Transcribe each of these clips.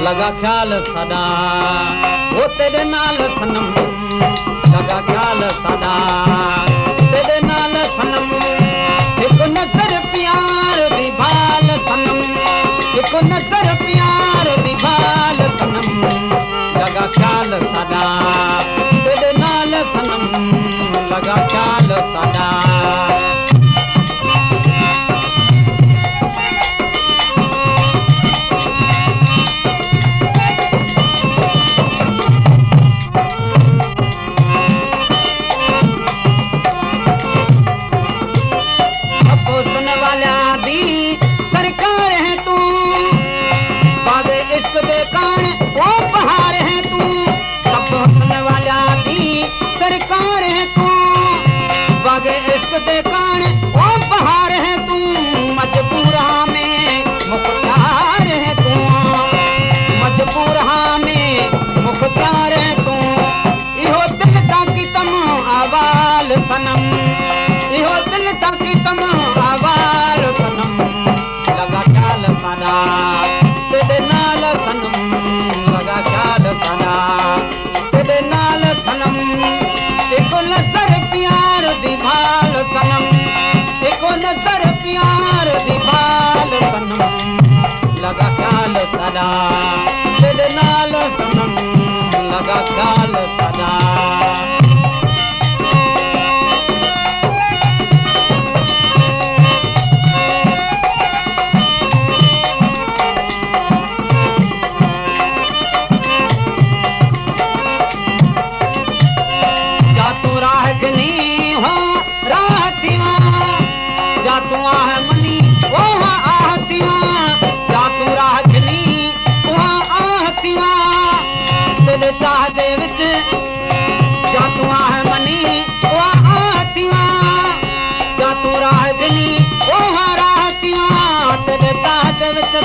लगा ख्याल सदा वो तेरे नाल सनम लगा ख्याल सदा तेरे नाल सनम एक नजर प्यार दी भाल सनम एक नजर प्यार दी भाल सनम लगा ख्याल सदा तेरे नाल सनम लगा ख्याल सदा सरकार है तू बागे इश्क दे कान वो पहाड़ है तू सब होने वाला दी सरकार है तू बागे इश्क दे कान वो पहाड़ है तू मजबूरा में मुख्तार है तू मजबूरा में मुख्तार है तू इहो दिल ताकि तम आवाल सनम इहो दिल ताकि तम आवाल सनम लगा ख्याल सदा तेरे नाल सनम लगा ख्याल सदा तेरे नाल सनम एक नजर प्यार दी भाल सनम एक नजर प्यार दी भाल सनम लगा ख्याल सदा तेरे नाल सनम लगा ख्याल सदा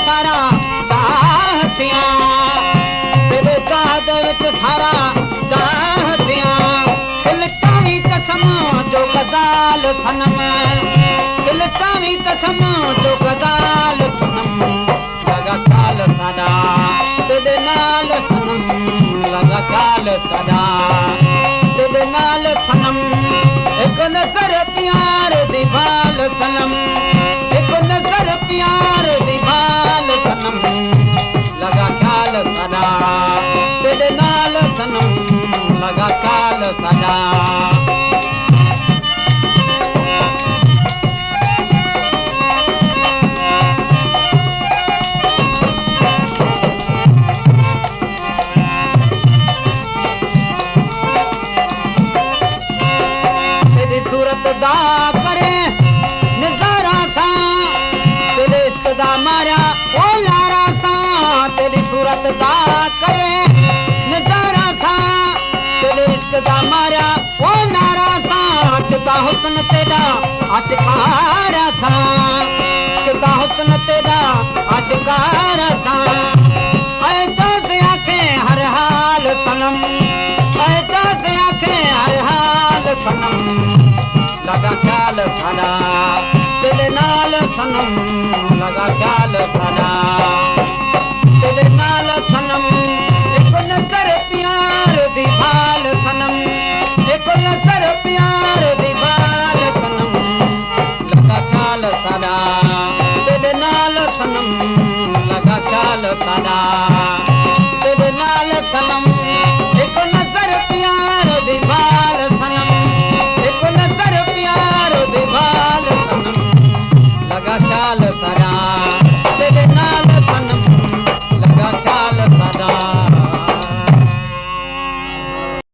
सारा चाहतियां तेरे चाहत विच सारा चाहतियां दिल चावी चशम जो गजाल सनम दिल चावी चशम जो गजाल सनम लगा ख्याल सदा तेरे नाल सनम लगा ख्याल सदा तेरे नाल सनम एक नजर प्यार दी भाल सनम एक नजर प्यार दी भाल सनम लगा ख्याल सदा तेरे नाल सनम लगा ख्याल सदा तेरी सूरत दा करे नजारा सा तेरे इश्क दा मारा ओ लारा सा तेरी सूरत दा करे नजारा सा तेरे इश्क दा मारा ओ नारा सा किता हुस्न तेरा आशिकारा सा किता हुस्न तेरा आशिकारा सा ऐ चाहते आखे हर हाल सनम ऐ चाहते आखे हर हाल सनम लगा ख्याल सदा तेरे नाल सनम लगा ख्याल सदा तेरे नाल सनम एक नजर प्यार दी भाल सनम एक नजर प्यार दी भाल सनम लगा ख्याल सदा तेरे नाल सनम लगा ख्याल सदा